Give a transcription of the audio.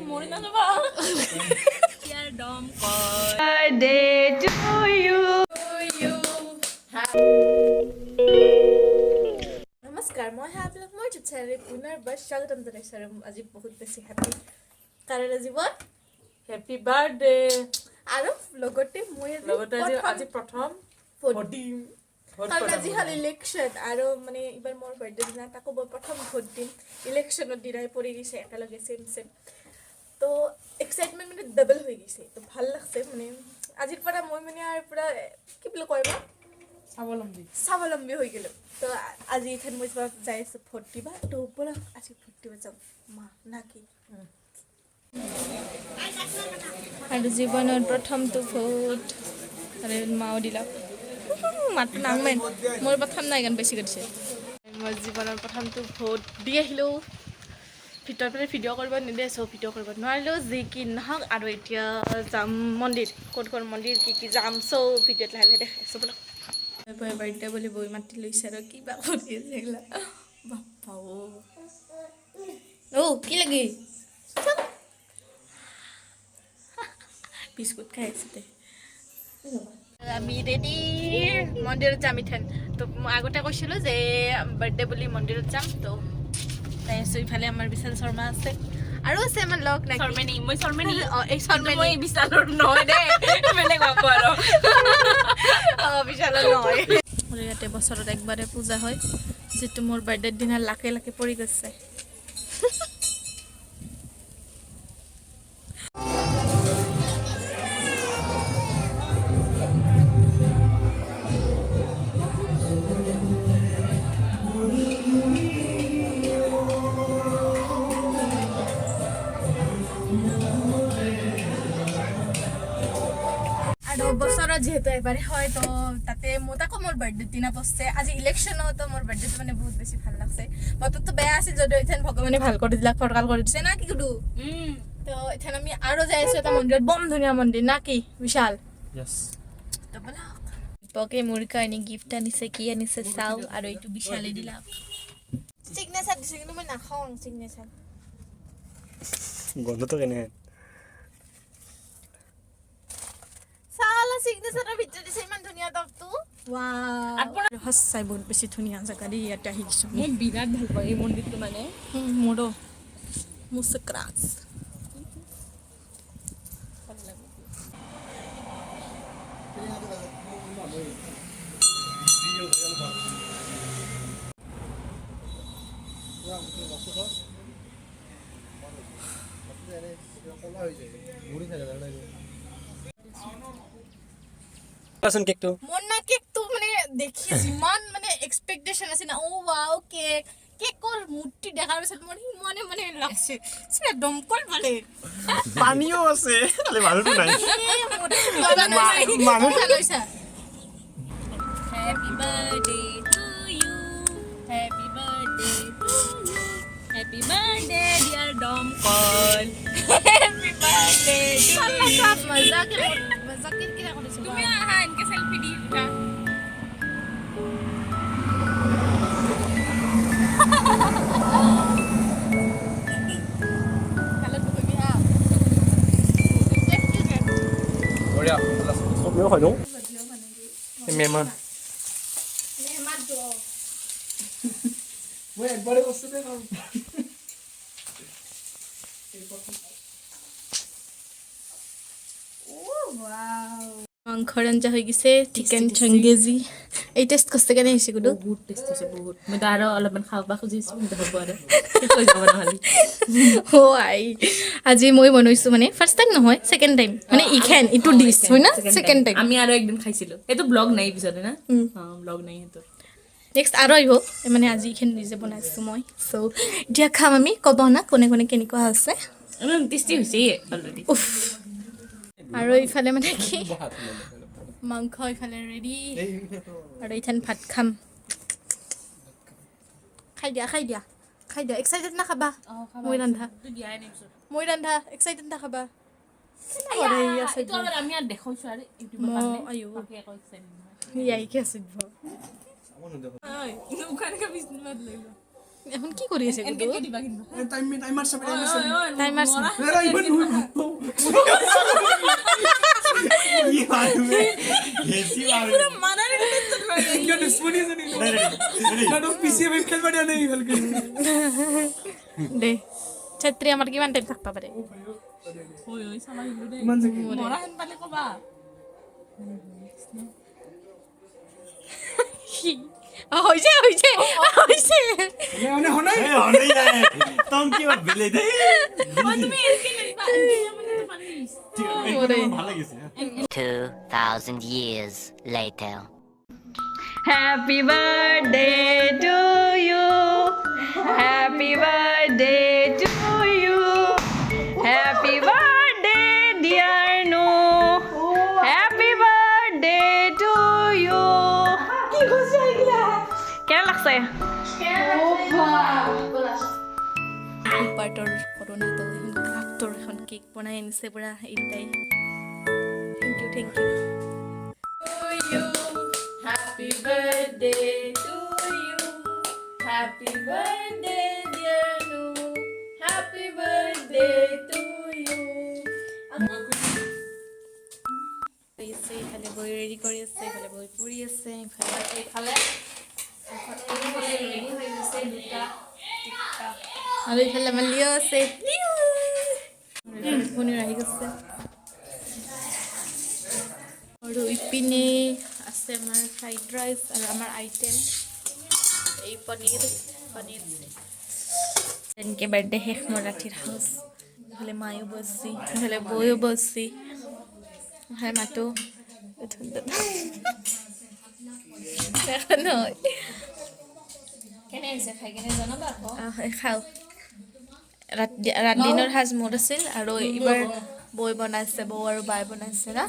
মৰি নাযাবা ইয়াৰ দম কয় বাৰ্থডে টু ইউ নমস্কাৰ মই আপোনাক মোৰ চেনেলত পুনৰবাৰ স্বাগতম জনাইছোঁ আৰু আজি বহুত বেছি হেপী কাৰণ আজি হেপী বাৰ্থডে আৰু লগতে মই আজি প্ৰথম ভোটিং কাৰণ আজি হ'ল ইলেকশ্যন আৰু মানে এইবাৰ মোৰ বাৰ্থডে দিনা তাকো মই প্ৰথম ভোট দিম ইলেকশ্যনৰ দিনাই পৰি গৈছে একেলগে চেম তো এক্সাইটমেণ্ট মানে ডাবল হৈ গৈছে তো ভাল লাগছে মানে আজিৰ পৰা মই মানে আৰু পুৰা কি বুলি কয় বা স্বাৱলম্বী হৈ গ'লোঁ তো আজি ইথান মই যাই আছোঁ ভোট দিবা তো ব'লক আজি ভোট দিব যাওঁ মা না কি আৰু জীৱনৰ প্ৰথমটো ভোট আৰু মাও দিলাক মাতো নাংমেন মোৰ প্ৰথম নাই গান বেছি কৰিছে মই জীৱনৰ প্ৰথমটো ভোট দি আহিলোঁ ভিতৰত মানে ভিডিঅ' কৰিব নিদিয়ে চব ভিডিঅ' কৰিব নোৱাৰিলোঁ যি কি নহওক আৰু এতিয়া যাম মন্দিৰ ক'ত মন্দিৰ কি যাম চব ভিডিঅ'ত লাহে লাহে দেখাই আছোঁ বোলক বাৰ্থডে বুলি বৈ মাতি লৈছে আৰু কিবা কৰি আছে এইগিলা বাপ্পা অ' কি লাগি বিস্কুট খাই আছিলে আমি ৰেডি মন্দিৰত যাম ইথান তো মই আগতে কৈছিলোঁ যে বাৰ্থডে বুলি মন্দিৰত যাম তো তাই আছোঁ ইফালে আমাৰ বিশাল শৰ্মা আছে আৰু আছে আমাৰ লগ নাই মই শৰ্মেনি এই শৰ্মেনি মই বিশালৰ নহয় দেই বেলেগ ভাবো আৰু বিশালৰ নহয় মোৰ ইয়াতে বছৰত একবাৰে পূজা হয় যিটো মোৰ বাৰ্থডেৰ দিনা লাকে লাকে পৰি গৈছে আৰু বছৰত যিহেতু এবাৰে হয় তো তাতে মোৰ তাকো মোৰ বাৰ্থডে দিনা পচছে আজি ইলেকশ্যনতো মোৰ বাৰ্থডেটো মানে বহুত বেছি ভাল লাগছে বতৰটো বেয়া আছিল যদিও এতিয়া ভগৱানে ভাল কৰি দিলাক ফৰকাল কৰি দিছে না কি কুদু তো এতিয়া আমি আৰু যাই আছোঁ এটা মন্দিৰত বম ধুনীয়া মন্দিৰ না কি বিশাল তো বলক পকে মোৰ কাৰণে গিফ্ট আনিছে কি আনিছে চাওঁ আৰু এইটো বিশালে দিলাক চিগনেচাৰ দিছে কিন্তু মই নাখাওঁ চিগনেচাৰ গন্ধটো কেনে সালা সিগনেচাৰৰ ভিতৰত দিছে ইমান ধুনীয়া টপটো ওৱাও সঁচাই বহুত বেছি ধুনীয়া জাগা দেই ইয়াতে আহি গৈছোঁ মই বিৰাট ভাল পাওঁ এই মন্দিৰটো মানে মোৰো মুস্ক্ৰাচ কেকটো মোৰ না কেকটো মানে দেখি যিমান মানে এক্সপেক্টেশ্যন আছে না ওৱাও কেকৰ মূৰ্তি দেখাৰ পিছত মোৰ সিমানে মানে লাগছে সেটা দমকল মানে পানীও আছে খালি মানুহটো নাই মানুহ লৈছা happy birthday to you happy birthday to you happy birthday dear দম কল হ্যাপি বাৰ্থডে সব মজাকে কিনা কৰিছো তুমি আহা এনেকে সেলফি দি উঠা বঢ়িয়া চবেও খাই দিওঁ মেহমান মই একবাৰে বস্তু দে খাম মাংসৰ আঞ্জা হৈ গৈছে চিকেন চংগেজি এই টেষ্ট কষ্ট কেনে হৈছে গুডু বহুত টেষ্ট আছে বহুত মই তো আৰু অলপমান খাব খুজিছো কিন্তু হ'ব আৰু হৈ যাব নহ'লে অ আই আজি মই বনাইছো মানে ফাৰ্ষ্ট টাইম নহয় ছেকেণ্ড টাইম মানে ইটো ডিছ হয় না ছেকেণ্ড টাইম আমি আৰু একদিন খাইছিলোঁ এইটো ব্লগ নাই পিছতে না ব্লগ নাই সেইটো নেক্সট আৰু আহিব মানে আজি এইখিনি নিজে বনাইছোঁ মই চ' এতিয়া খাম আমি ক'ব না কোনে কোনে কেনেকুৱা আছে টেষ্টি হৈছে অলৰেডি উফ আৰু ইফালে মানে কি মাংস ইফালে ৰেডি আৰু ইথান ভাত খাম খাই দিয়া এক্সাইটেড না খাবা মই ৰান্ধা এক্সাইটেড না খাবা আমি আৰু দেখাইছোঁ আৰু ইয়াইকে আছে ইউটিউবৰ এখন কি কৰি আছে গুডু টাইমাৰ চাবি টাইমাৰ দে ছাত্ৰী আমাৰ কিমান টাইম থাকবা পাৰে হৈছে হৈছে হৈছে তম কিবা বেলে দে ভাল লাগিছে 2,000 years later. Happy birthday to you. Happy birthday to you. Happy birthday, dear No. Happy birthday to you. কেনে লাগছে পাৰ্টৰ কৰোণাটো এখন কাপটোৰ এখন কেক বনাই আনিছে পুৰা এইটাই thank you Happy birthday to you. Happy birthday, dear No. Happy birthday to you. ইফালে বৈ ৰেডি কৰি আছে ইফালে বৈ পুৰি আছে ইফালে ৰেডি হৈ গৈছে দুটা আৰু ইফালে আমাৰ লিঅ আছে পনীৰ আহি গৈছে আৰু ইপিনে আছে আমাৰ ফ্ৰাইড ৰাইচ আৰু আমাৰ আইটেম এই পনীৰ তেনেকৈ বাৰ্থডে শেষ মোৰ ৰাতিৰ সাজ ইফালে মায়ো বসছি ইফালে বৈও বসছি হয় মাতো নহয় কেনে হৈছে খাই কেনে জনাবা আকৌ খাওঁ ৰাতিদিনৰ সাজ মোৰ আছিল আৰু এইবাৰ বৈ বনাইছে বৌ আৰু বাই বনাইছে না